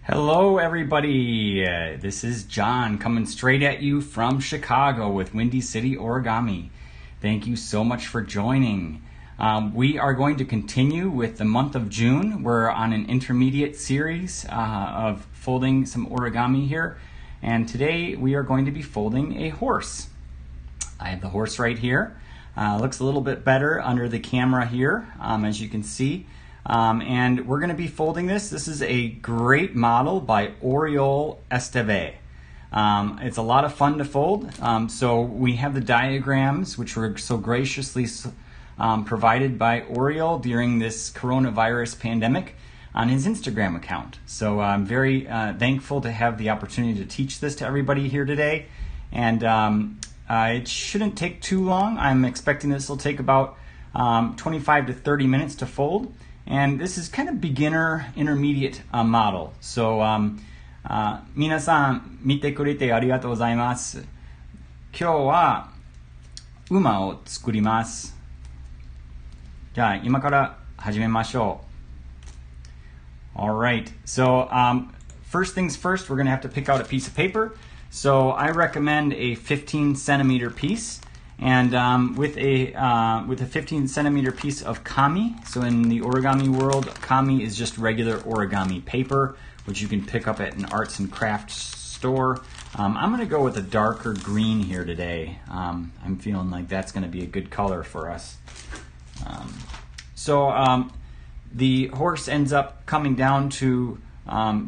Hello everybody, this is John coming straight at you from Chicago with Windy City Origami. Thank you so much for joining. We are going to continue with the month of June. We're on an intermediate series of folding some origami here, and today we are going to be folding a horse. I have the horse right here. Looks a little bit better under the camera here, as you can see. And we're going to be folding this. This is a great model by Oriol Esteve. It's a lot of fun to fold. So we have the diagrams, which were so graciously provided by Oriol during this coronavirus pandemic on his Instagram account. So I'm very thankful to have the opportunity to teach this to everybody here today. And it shouldn't take too long. I'm expecting this will take about 25 to 30 minutes to fold. And this is kind of beginner intermediate model. So 皆さん見てくれてありがとうございます。今日は馬を作ります。じゃあ今から始めましょう。Alright, so first things first, we're going to have to pick out a piece of paper. So I recommend a 15 centimeter piece. And with a 15 centimeter piece of kami, so in the origami world, kami is just regular origami paper, which you can pick up at an arts and crafts store. I'm going to go with a darker green here today. I'm feeling like that's going to be a good color for us. So the horse ends up coming down to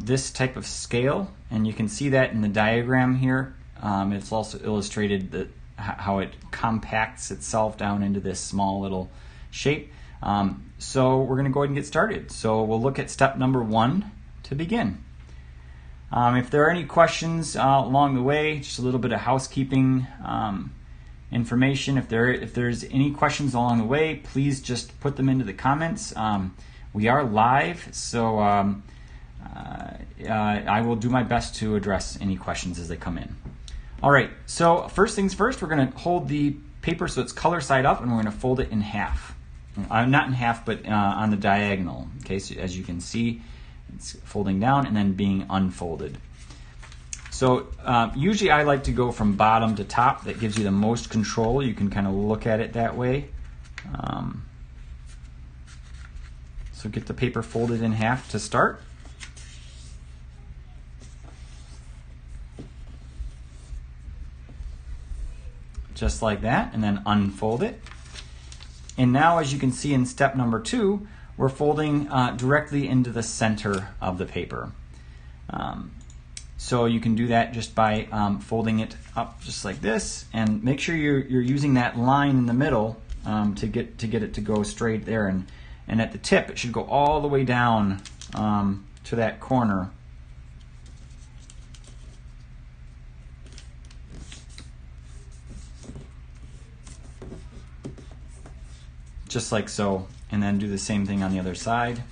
this type of scale, and you can see that in the diagram here. It's also illustrated that how it compacts itself down into this small little shape. So we're going to go ahead and get started. So we'll look at step number 1 to begin. If there are any questions along the way, just a little bit of housekeeping information. If there's any questions along the way, please just put them into the comments. We are live, so I will do my best to address any questions as they come in. All right, so first things first, we're going to hold the paper so it's color side up, and we're going to fold it in half. Not in half, but on the diagonal. Okay, so as you can see, it's folding down and then being unfolded. So usually I like to go from bottom to top. That gives you the most control. You can kind of look at it that way. So get the paper folded in half to start. Just like that, and then unfold it. And now, as you can see in step number 2, we're folding directly into the center of the paper. So you can do that just by folding it up just like this, and make sure you're using that line in the middle to get it to go straight there, and at the tip it should go all the way down to that corner. Just like so, and then do the same thing on the other side.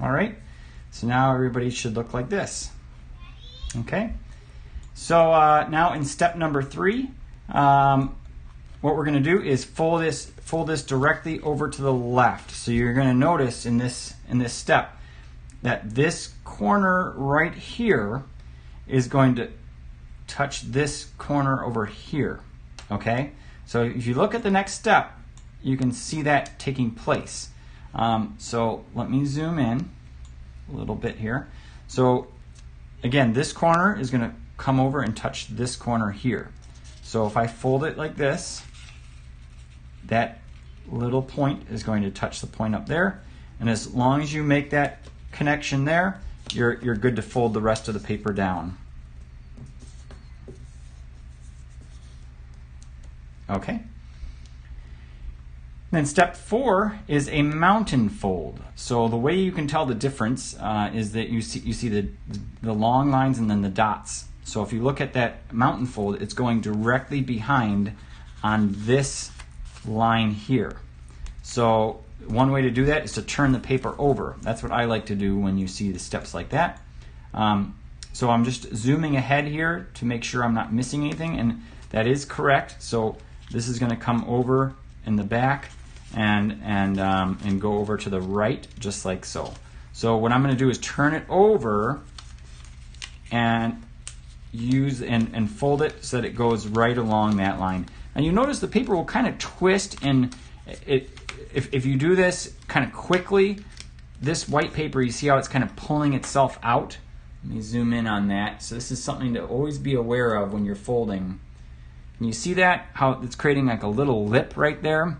All right, so now everybody should look like this. Okay, so now in step number 3, what we're going to do is fold this directly over to the left. So you're going to notice in this step that this corner right here is going to touch this corner over here. Okay, so if you look at the next step, you can see that taking place. So let me zoom in a little bit here. So again, this corner is going to come over and touch this corner here. So if I fold it like this, that little point is going to touch the point up there, and as long as you make that connection there, you're good to fold the rest of the paper down. Okay. Then step 4 is a mountain fold. So the way you can tell the difference is that you see the long lines and then the dots. So if you look at that mountain fold, it's going directly behind on this line here. So one way to do that is to turn the paper over. That's what I like to do when you see the steps like that. So I'm just zooming ahead here to make sure I'm not missing anything, and that is correct. So this is going to come over in the back and go over to the right, just like so. So what I'm going to do is turn it over and use and fold it so that it goes right along that line. And you notice the paper will kind of twist, and if you do this kind of quickly, this white paper, you see how it's kind of pulling itself out? Let me zoom in on that. So this is something to always be aware of when you're folding. And you see that, how it's creating like a little lip right there?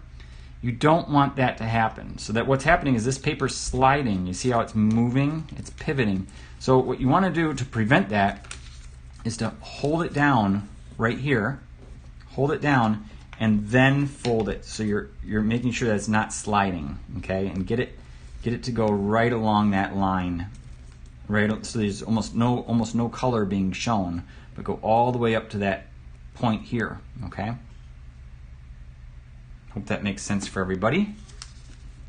You don't want that to happen. So that what's happening is this paper's sliding. You see how it's moving? It's pivoting. So what you want to do to prevent that is to hold it down right here. Hold it down and then fold it. So you're making sure that it's not sliding, okay? And get it to go right along that line. Right, so there's almost no color being shown, but go all the way up to that point here, okay? Hope that makes sense for everybody.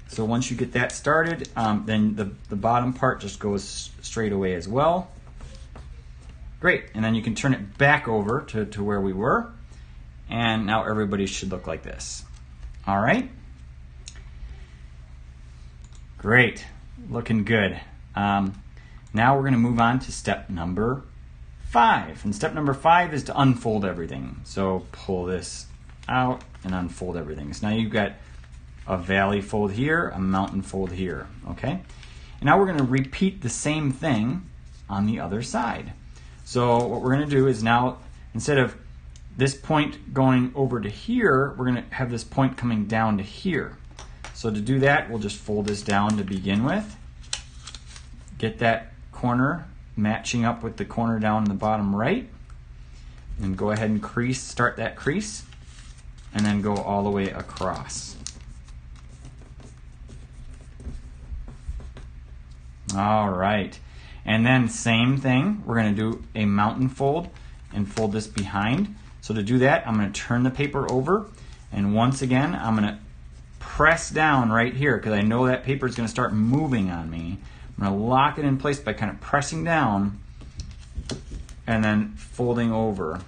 So once you get that started, then the bottom part just goes straight away as well. Great, and then you can turn it back over to where we were, and now everybody should look like this. All right? Great, looking good. Now we're going to move on to step number 5. And step number 5 is to unfold everything. So pull this out and unfold everything. So now you've got a valley fold here, a mountain fold here, okay? And now we're going to repeat the same thing on the other side. So what we're going to do is now, instead of this point going over to here, we're going to have this point coming down to here. So to do that, we'll just fold this down to begin with. Get that corner matching up with the corner down in the bottom right. And go ahead and crease, start that crease, and then go all the way across. All right. And then same thing, we're going to do a mountain fold and fold this behind. So to do that, I'm going to turn the paper over, and once again, I'm going to press down right here because I know that paper is going to start moving on me. I'm going to lock it in place by kind of pressing down and then folding over.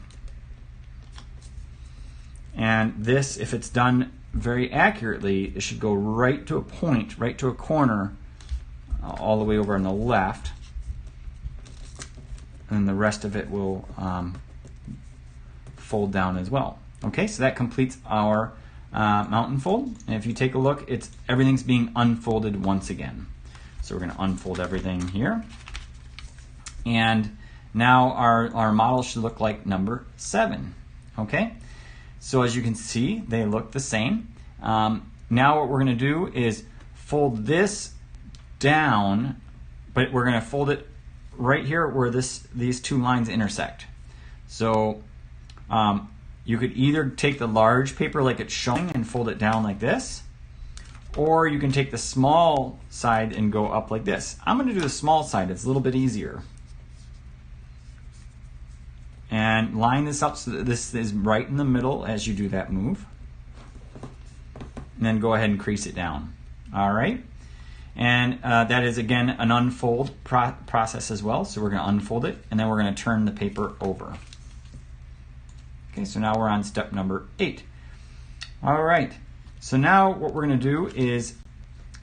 And this, if it's done very accurately, it should go right to a point, right to a corner, all the way over on the left. And the rest of it will fold down as well. Okay, so that completes our mountain fold. And if you take a look, everything's being unfolded once again. So we're going to unfold everything here. And now our model should look like number 7. Okay? So as you can see, they look the same. Now what we're going to do is fold this down, but we're going to fold it right here where these two lines intersect. So you could either take the large paper like it's showing and fold it down like this, or you can take the small side and go up like this. I'm going to do the small side. It's a little bit easier. And line this up so that this is right in the middle as you do that move. And then go ahead and crease it down. All right. And that is, again, an unfold process as well. So we're going to unfold it, and then we're going to turn the paper over. Okay, so now we're on step number 8. All right. So now what we're going to do is,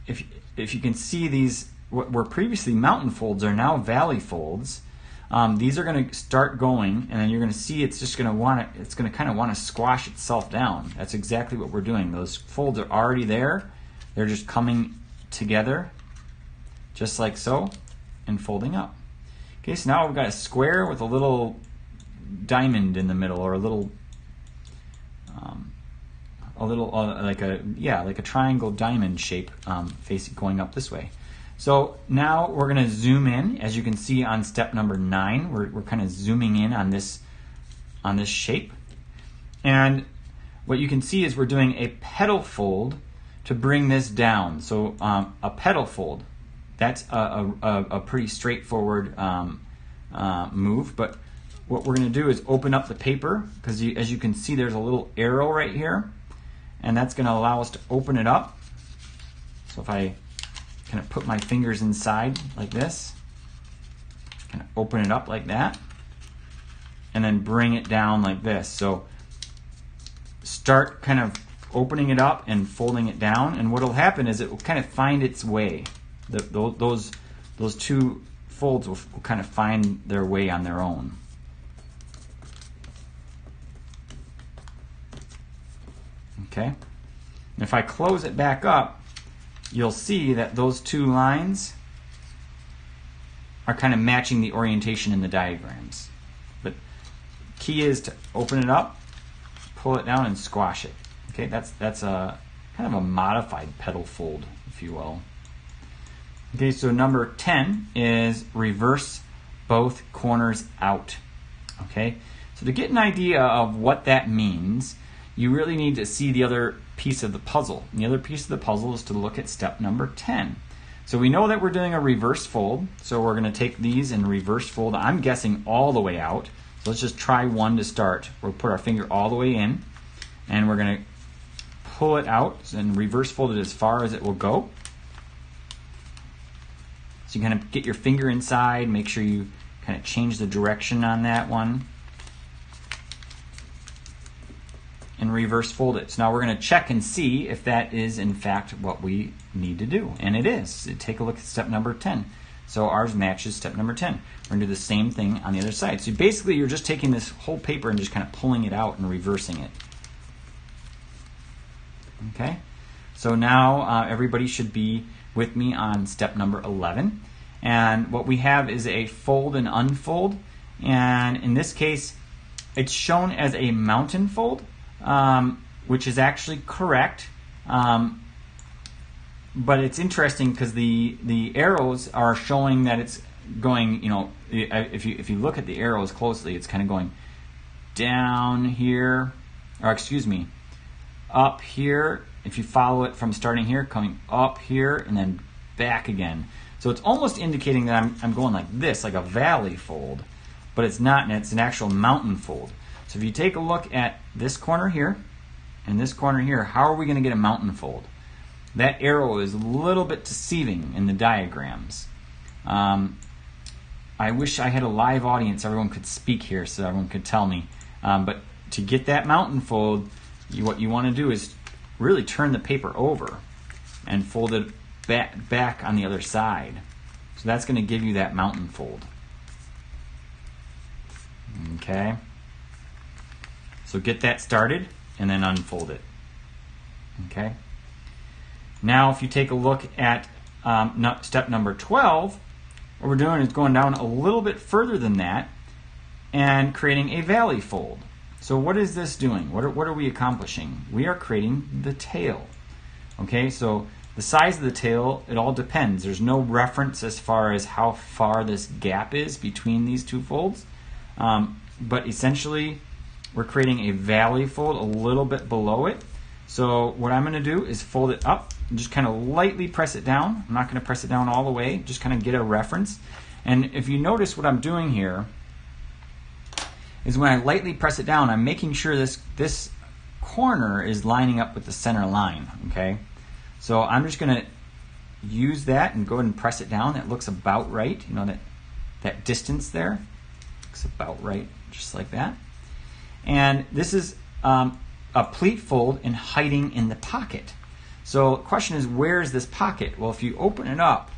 if you can see these, what were previously mountain folds are now valley folds. These are going to start going, and then you're going to see it's just going to kind of want to squash itself down. That's exactly what we're doing. Those folds are already there. They're just coming together, just like so, and folding up. Okay, so now we've got a square with a little diamond in the middle, or a little like a triangle diamond shape facing going up this way. So now we're going to zoom in. As you can see on step number 9, we're kind of zooming in on this shape. And what you can see is we're doing a petal fold to bring this down. So a petal fold, that's a pretty straightforward move. But what we're going to do is open up the paper, because as you can see, there's a little arrow right here, and that's going to allow us to open it up. So if I kind of put my fingers inside like this, kind of open it up like that, and then bring it down like this. So start kind of opening it up and folding it down, and what will happen is it will kind of find its way. Those two folds will kind of find their way on their own. Okay, and if I close it back up, you'll see that those two lines are kind of matching the orientation in the diagrams. But key is to open it up, pull it down, and squash it. Okay, that's a kind of a modified petal fold, if you will. Okay, so number 10 is reverse both corners out. Okay, so to get an idea of what that means, you really need to see the other piece of the puzzle. And the other piece of the puzzle is to look at step number 10. So we know that we're doing a reverse fold, so we're going to take these and reverse fold. I'm guessing all the way out. So let's just try one to start. We'll put our finger all the way in, and we're going to pull it out and reverse fold it as far as it will go. So you kind of get your finger inside, make sure you kind of change the direction on that one, and reverse fold it. So now we're going to check and see if that is in fact what we need to do. And it is. Take a look at step number 10. So ours matches step number 10. We're going to do the same thing on the other side. So basically you're just taking this whole paper and just kind of pulling it out and reversing it. Okay, so now everybody should be with me on step number 11. And what we have is a fold and unfold. And in this case, it's shown as a mountain fold, which is actually correct. But it's interesting because the arrows are showing that it's going, you know, if you look at the arrows closely, it's kind of going down here, or excuse me, up here. If you follow it from starting here, coming up here, and then back again. So it's almost indicating that I'm going like this, like a valley fold, but it's not, and it's an actual mountain fold. So if you take a look at this corner here and this corner here, how are we going to get a mountain fold? That arrow is a little bit deceiving in the diagrams. I wish I had a live audience, everyone could speak here so everyone could tell me. But to get that mountain fold, what you want to do is really turn the paper over and fold it back on the other side. So that's going to give you that mountain fold. Okay. So get that started and then unfold it. Okay. Now if you take a look at step number 12, what we're doing is going down a little bit further than that and creating a valley fold. So what is this doing? What are we accomplishing? We are creating the tail. Okay, so the size of the tail, it all depends. There's no reference as far as how far this gap is between these two folds. But essentially, we're creating a valley fold a little bit below it. So what I'm going to do is fold it up and just kind of lightly press it down. I'm not going to press it down all the way, just kind of get a reference. And if you notice what I'm doing here is when I lightly press it down, I'm making sure this corner is lining up with the center line, okay? So I'm just going to use that and go ahead and press it down. That looks about right. You know, that distance there looks about right, just like that. And this is a pleat fold and hiding in the pocket. So the question is, where is this pocket? Well, if you open it up,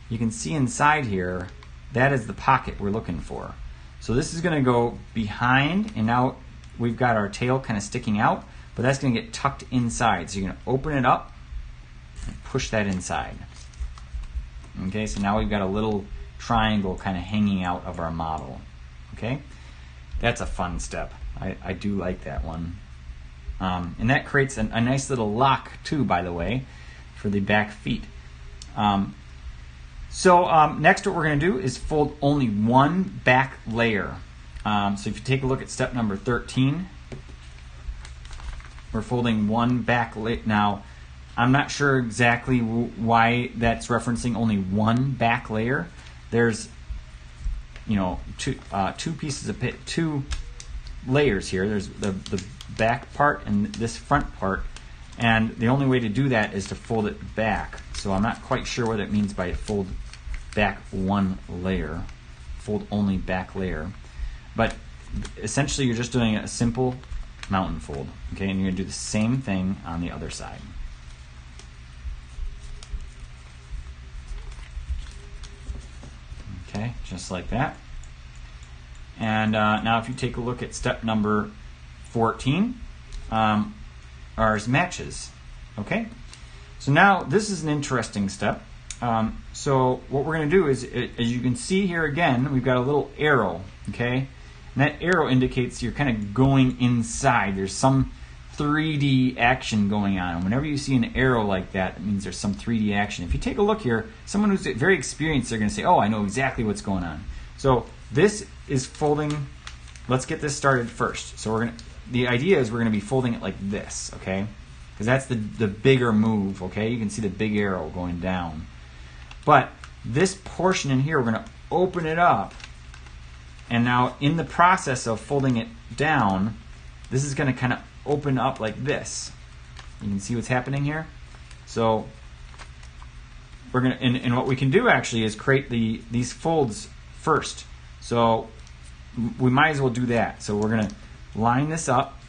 you can see inside here, that is the pocket we're looking for. So this is going to go behind, and now we've got our tail kind of sticking out, but that's going to get tucked inside. So you're going to open it up and push that inside. Okay, so now we've got a little triangle kind of hanging out of our model. Okay, that's a fun step. I do like that one. And that creates a nice little lock too, by the way, for the back feet. Next what we're going to do is fold only one back layer. So if you take a look at step number 13, we're folding one back layer. Now, I'm not sure exactly why that's referencing only one back layer. There's, you know, two layers here. There's the back part and this front part, and the only way to do that is to fold it back. So I'm not quite sure what it means by fold back one layer, fold only back layer. But essentially you're just doing a simple mountain fold, okay? And you're going to do the same thing on the other side. Okay, just like that. And now if you take a look at step number 14, ours matches, okay? So now this is an interesting step. So what we're going to do is, as you can see here again, we've got a little arrow, okay? And that arrow indicates you're kind of going inside. There's some 3D action going on. And whenever you see an arrow like that, it means there's some 3D action. If you take a look here, someone who's very experienced, they're going to say, oh, I know exactly what's going on. So this is folding. Let's get this started first. So the idea is we're going to be folding it like this, okay? Because that's the bigger move, okay? You can see the big arrow going down. But this portion in here, we're going to open it up. And now in the process of folding it down, this is going to kind of open up like this. You can see what's happening here. So we're going to, and what we can do actually is create these folds first. So we might as well do that. So we're going to line this up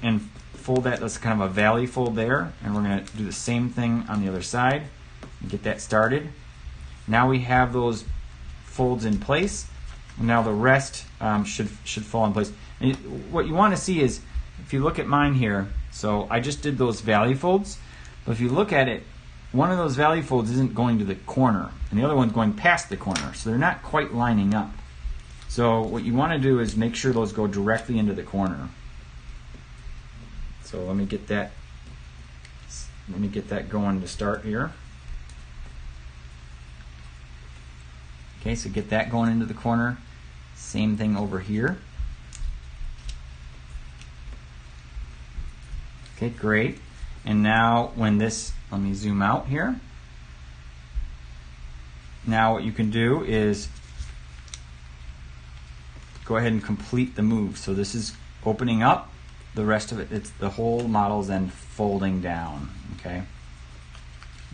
and fold that. That's kind of a valley fold there. And we're going to do the same thing on the other side and get that started. Now we have those folds in place. And now the rest should fall in place. And what you want to see is, if you look at mine here, so I just did those valley folds, but if you look at it, one of those valley folds isn't going to the corner, and the other one's going past the corner, so they're not quite lining up. So what you want to do is make sure those go directly into the corner. So let me get that going to start here. Okay, so get that going into the corner. Same thing over here. Okay, great. And now when this, let me zoom out here. Now what you can do is go ahead and complete the move. So this is opening up. The rest of it, it's the whole model's then folding down. Okay.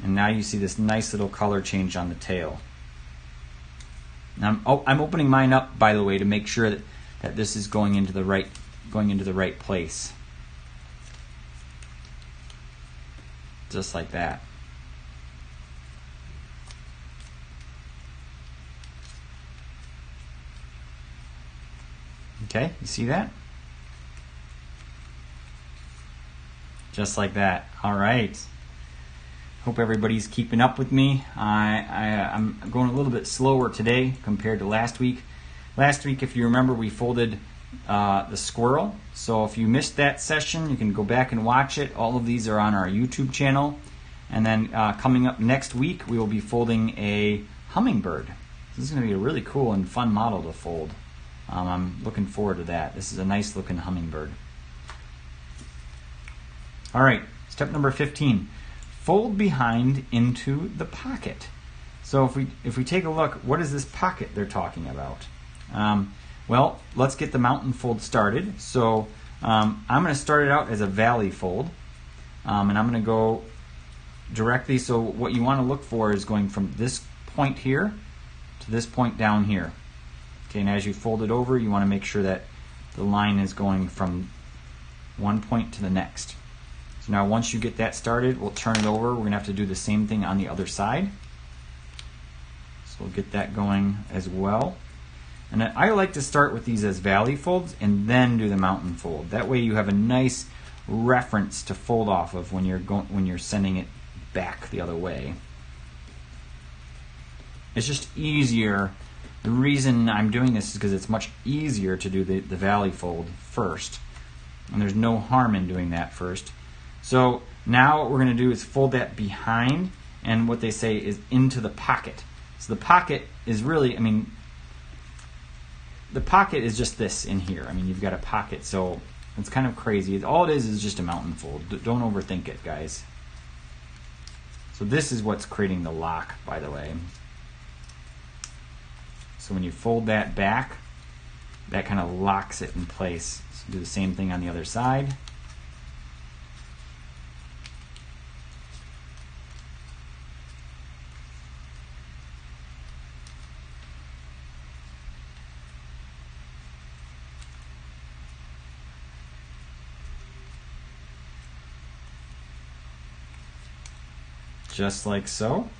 And now you see this nice little color change on the tail. Now I'm opening mine up, by the way, to make sure that this is going into the right place. Just like that. Okay, you see that? Just like that. All right. Hope everybody's keeping up with me. I'm going a little bit slower today compared to last week. Last week, if you remember, we folded the squirrel. So if you missed that session, you can go back and watch it. All of these are on our YouTube channel. And then coming up next week, we will be folding a hummingbird. This is going to be a really cool and fun model to fold. I'm looking forward to that. This is a nice looking hummingbird. All right, step number 15. Fold behind into the pocket. So if we take a look, what is this pocket they're talking about? Well, let's get the mountain fold started. So I'm going to start it out as a valley fold, and I'm going to go directly. So what you want to look for is going from this point here to this point down here. Okay, and as you fold it over, you want to make sure that the line is going from one point to the next. So now once you get that started, we'll turn it over. We're going to have to do the same thing on the other side. So we'll get that going as well. And I like to start with these as valley folds and then do the mountain fold. That way you have a nice reference to fold off of when you're sending it back the other way. It's just easier. The reason I'm doing this is because it's much easier to do the valley fold first. And there's no harm in doing that first. So now what we're going to do is fold that behind, and what they say is into the pocket. So the pocket is really, the pocket is just this in here. You've got a pocket, so it's kind of crazy. All it is just a mountain fold. Don't overthink it, guys. So this is what's creating the lock, by the way. So when you fold that back, that kind of locks it in place. So do the same thing on the other side. Just like so.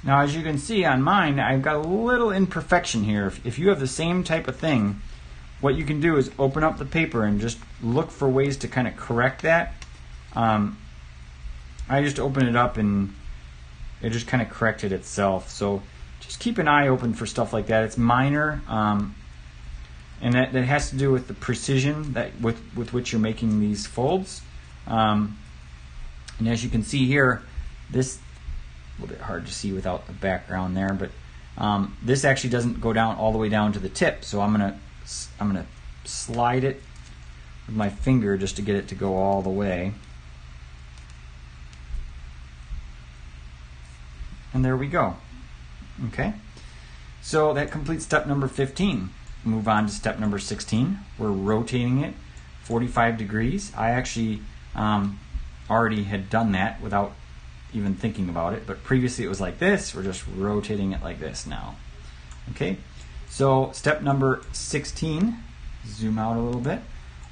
Now, as you can see on mine, I've got a little imperfection here. If you have the same type of thing, what you can do is open up the paper and just look for ways to kind of correct that. I just opened it up and it just kind of corrected itself. So just keep an eye open for stuff like that. It's minor. And that has to do with the precision with which you're making these folds. And as you can see here, this a little bit hard to see without the background there, but this actually doesn't go down all the way down to the tip. So I'm gonna slide it with my finger just to get it to go all the way. And there we go. Okay. So that completes step number 15. Move on to step number 16. We're rotating it 45 degrees. I actually already had done that without even thinking about it, but previously it was like this. We're just rotating it like this now. Okay, so step number 16, zoom out a little bit.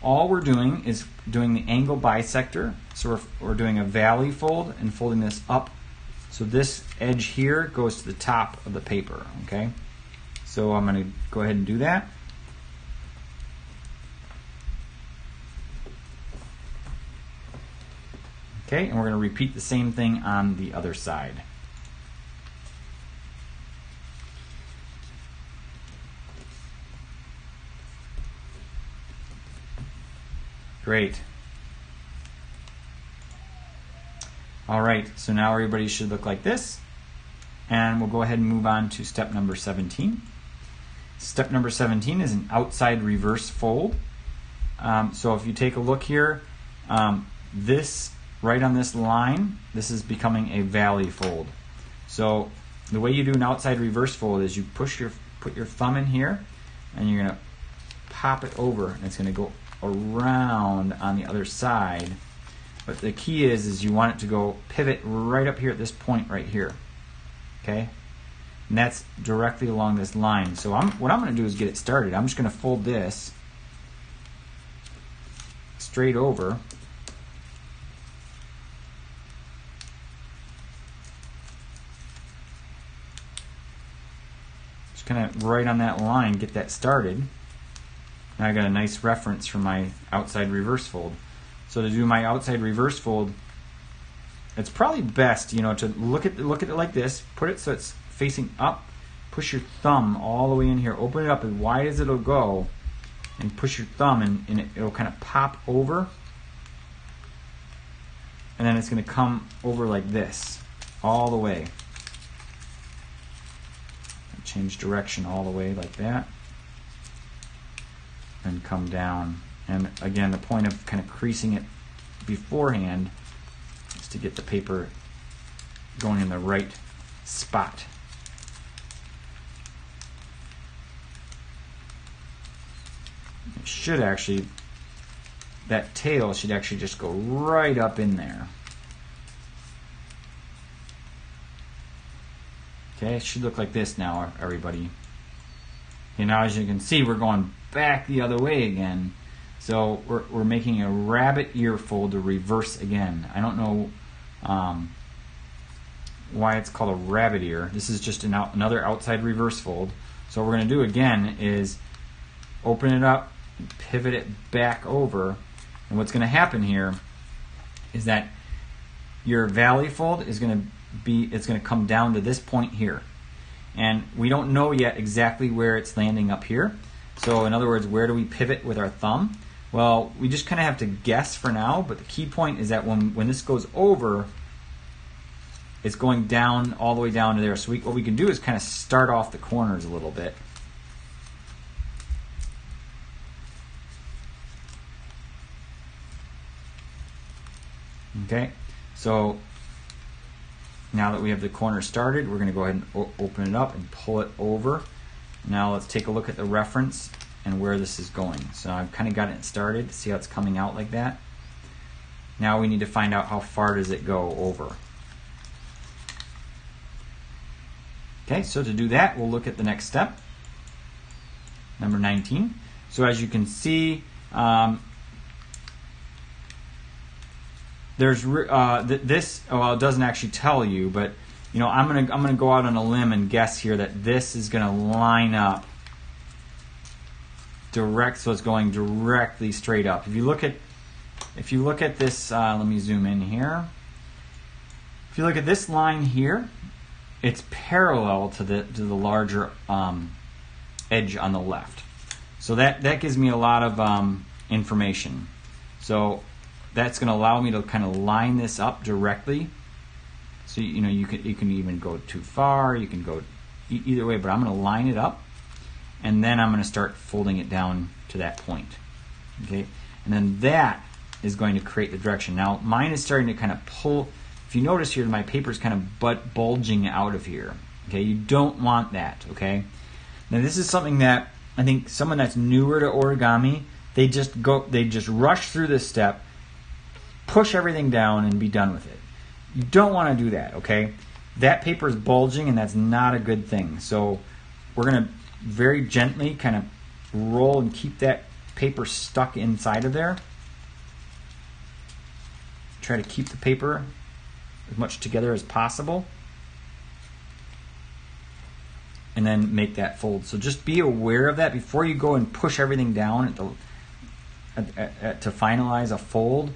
All we're doing is doing the angle bisector. So we're doing a valley fold and folding this up. So this edge here goes to the top of the paper, okay? So I'm going to go ahead and do that. Okay, and we're going to repeat the same thing on the other side. Great. All right, so now everybody should look like this. And we'll go ahead and move on to step number 17. Step number 17 is an outside reverse fold. So if you take a look here, this right on this line, this is becoming a valley fold. So the way you do an outside reverse fold is you put your thumb in here, and you're going to pop it over, and it's going to go around on the other side. But the key is you want it to go pivot right up here at this point right here. Okay? And that's directly along this line. So what I'm going to do is get it started. I'm just going to fold this straight over. Just kind of right on that line, get that started. Now I got a nice reference for my outside reverse fold. So to do my outside reverse fold, it's probably best, you know, to look at it like this, put it so it's facing up, push your thumb all the way in here, open it up as wide as it'll go, and push your thumb and it'll kind of pop over, and then it's going to come over like this all the way. Change direction all the way like that, and come down. And again, the point of kind of creasing it beforehand is to get the paper going in the right spot. It should actually, that tail should actually just go right up in there. Okay, it should look like this now, everybody. Okay, now as you can see, we're going back the other way again. So we're making a rabbit ear fold to reverse again. I don't know why it's called a rabbit ear. This is just another outside reverse fold. So what we're going to do again is open it up, pivot it back over, and what's going to happen here is that your valley fold is going to it's going to come down to this point here, and we don't know yet exactly where it's landing up here. So in other words, where do we pivot with our thumb? Well, we just kind of have to guess for now, but the key point is that when this goes over, it's going down all the way down to there. So what we can do is kind of start off the corners a little bit. Okay, so now that we have the corner started, we're going to go ahead and open it up and pull it over. Now let's take a look at the reference and where this is going. So I've kind of got it started. See how it's coming out like that? Now we need to find out how far does it go over. Okay, so to do that, we'll look at the next step, number 19. So as you can see, there's this. Well, it doesn't actually tell you, but you know, I'm gonna go out on a limb and guess here that this is gonna line up direct, so it's going directly straight up. If you look at this, let me zoom in here. If you look at this line here, it's parallel to the larger edge on the left. So that gives me a lot of information. So that's going to allow me to kind of line this up directly. So you know, you can even go too far, you can go either way, but I'm going to line it up, and then I'm going to start folding it down to that point. Okay, and then that is going to create the direction. Now mine is starting to kind of pull. If you notice here, my paper is kind of bulging out of here. Okay, you don't want that. Okay, now this is something that I think someone that's newer to origami, they just rush through this step, push everything down, and be done with it. You don't want to do that. Okay, that paper is bulging, and that's not a good thing. So we're going to very gently kind of roll and keep that paper stuck inside of there. Try to keep the paper as much together as possible, and then make that fold. So just be aware of that before you go and push everything down to finalize a fold.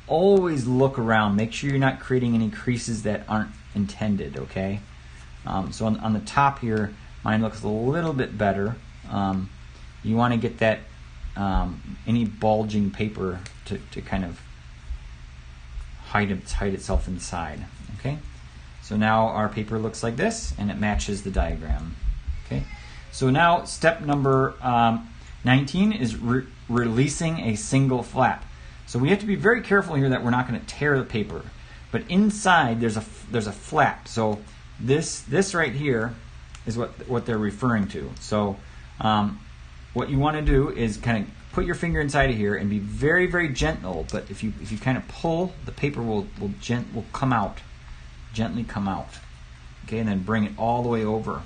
Always look around. Make sure you're not creating any creases that aren't intended. Okay. So on the top here, mine looks a little bit better. You want to get that any bulging paper to kind of hide itself inside. Okay, so now our paper looks like this, and it matches the diagram. Okay, so now step number 19 is releasing a single flap. So we have to be very careful here that we're not going to tear the paper, but inside there's a flap. So this right here is what they're referring to. So what you want to do is kind of put your finger inside of here and be very, very gentle. But if you kind of pull, the paper will come out, gently come out. Okay, and then bring it all the way over,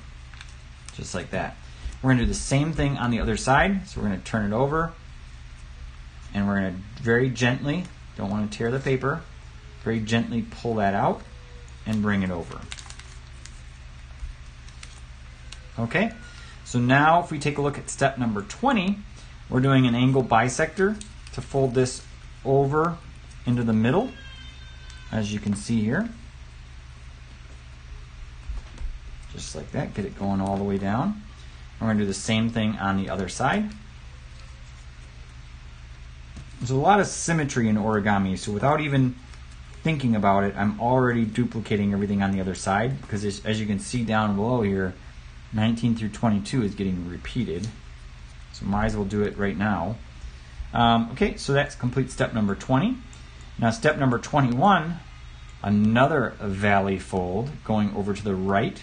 just like that. We're going to do the same thing on the other side. So we're going to turn it over, and we're going to very gently, don't want to tear the paper, very gently pull that out and bring it over. Okay, so now if we take a look at step number 20, we're doing an angle bisector to fold this over into the middle, as you can see here. Just like that, get it going all the way down. We're going to do the same thing on the other side. There's a lot of symmetry in origami, so without even thinking about it, I'm already duplicating everything on the other side, because as you can see down below here, 19 through 22 is getting repeated. So might as well do it right now. Okay, so that's complete step number 20. Now step number 21, another valley fold going over to the right,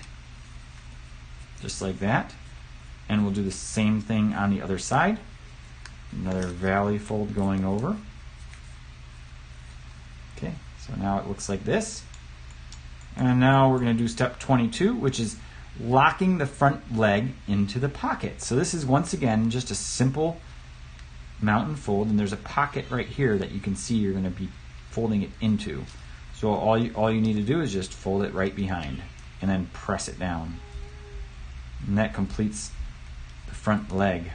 just like that. And we'll do the same thing on the other side. Another valley fold going over. Okay, so now it looks like this. And now we're going to do step 22, which is locking the front leg into the pocket. So this is once again just a simple mountain fold, and there's a pocket right here that you can see you're going to be folding it into. So all you need to do is just fold it right behind and then press it down. And that completes the front leg.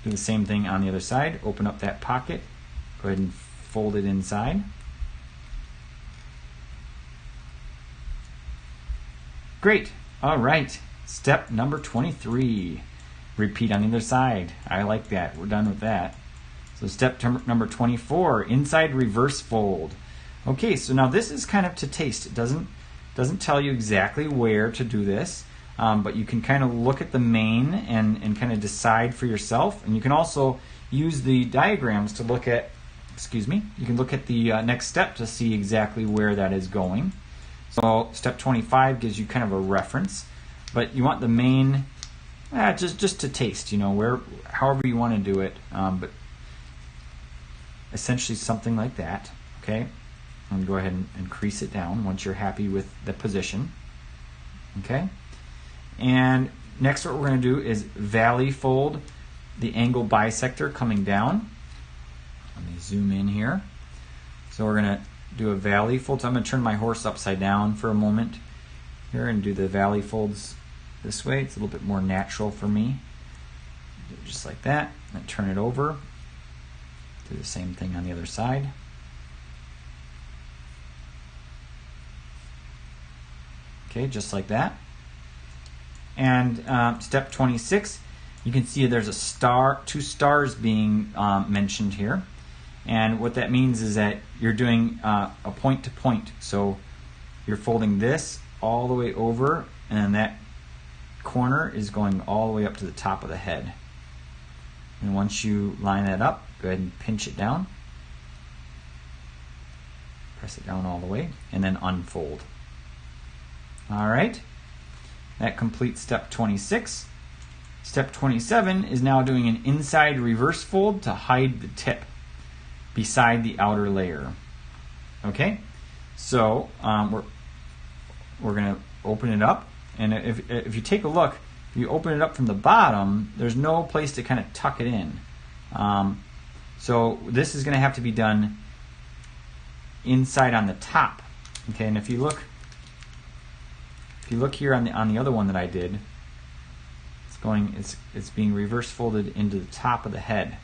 Do the same thing on the other side. Open up that pocket. Go ahead and fold it inside. Great. All right. Step number 23. Repeat on the other side. I like that. We're done with that. So step number 24, inside reverse fold. Okay, so now this is kind of to taste. It doesn't tell you exactly where to do this, but you can kind of look at the main and kind of decide for yourself. And you can also use the diagrams to look at, you can look at the next step to see exactly where that is going. So step 25 gives you kind of a reference, but you want the main, just to taste, however you want to do it, but essentially something like that, okay? And go ahead and crease it down once you're happy with the position, okay? And next what we're going to do is valley fold the angle bisector coming down. Let me zoom in here. So we're going to do a valley fold. So I'm going to turn my horse upside down for a moment here and do the valley folds this way. It's a little bit more natural for me. Do it just like that. And turn it over. Do the same thing on the other side. Okay, just like that. And step 26, you can see there's a star, 2 stars being mentioned here. And what that means is that you're doing a point to point. So you're folding this all the way over, and then that corner is going all the way up to the top of the head. And once you line that up, go ahead and pinch it down. Press it down all the way, and then unfold. All right, that completes step 26. Step 27 is now doing an inside reverse fold to hide the tip beside the outer layer. Okay, so we're going to open it up, and if you take a look, if you open it up from the bottom, there's no place to kind of tuck it in. So this is going to have to be done inside on the top. Okay, and if you look here on the other one that I did, it's being reverse folded into the top of the head.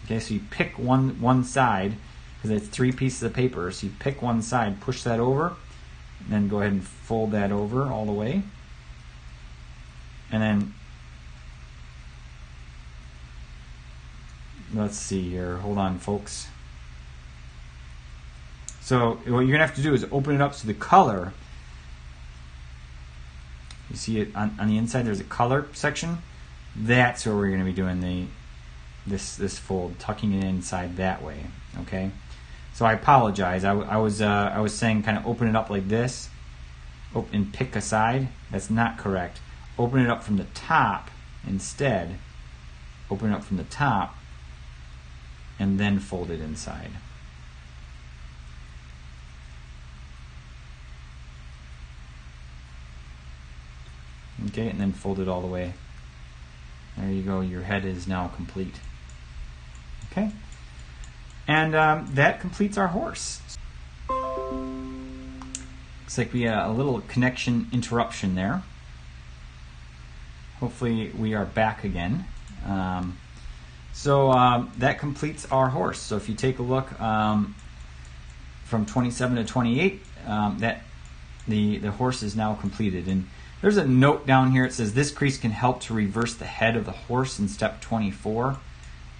Okay, so you pick one side, because it's 3 pieces of paper, so you pick one side, push that over, and then go ahead and fold that over all the way. And then, let's see here, hold on folks. So what you're going to have to do is open it up so the color, you see it on the inside, there's a color section. That's where we're going to be doing this fold, tucking it inside that way. Okay, so I apologize. I was saying kind of open it up like this, and pick a side. That's not correct. Open it up from the top instead. Open it up from the top, and then fold it inside. Okay, and then fold it all the way. There you go. Your head is now complete. Okay, and that completes our horse. Looks like we had a little connection interruption there. hopefully we are back again. That completes our horse. So if you take a look from 27 to 28, that the horse is now completed. And there's a note down here. It says this crease can help to reverse the head of the horse in step 24.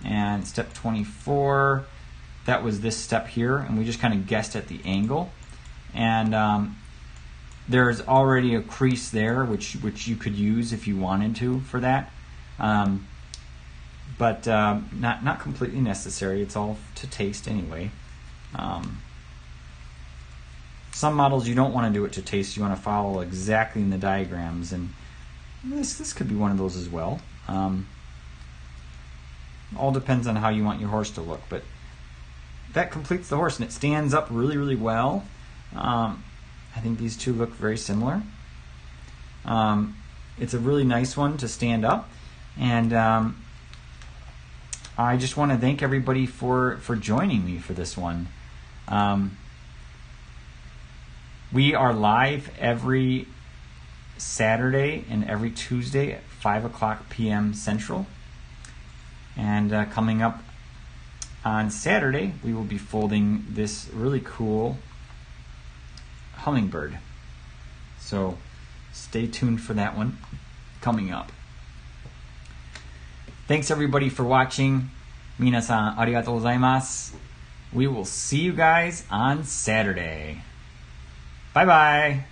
And step 24, that was this step here, and we just kind of guessed at the angle. And there's already a crease there, which you could use if you wanted to for that. But not completely necessary. It's all to taste anyway. Some models you don't want to do it to taste. You want to follow exactly in the diagrams, and this could be one of those as well. All depends on how you want your horse to look, but that completes the horse, and it stands up really, really well. I think these two look very similar. It's a really nice one to stand up, and I just want to thank everybody for joining me for this one. We are live every Saturday and every Tuesday at 5 o'clock p.m. Central. And coming up on Saturday, we will be folding this really cool hummingbird. So stay tuned for that one coming up. Thanks everybody for watching. Minasan arigatou gozaimasu. We will see you guys on Saturday. Bye bye.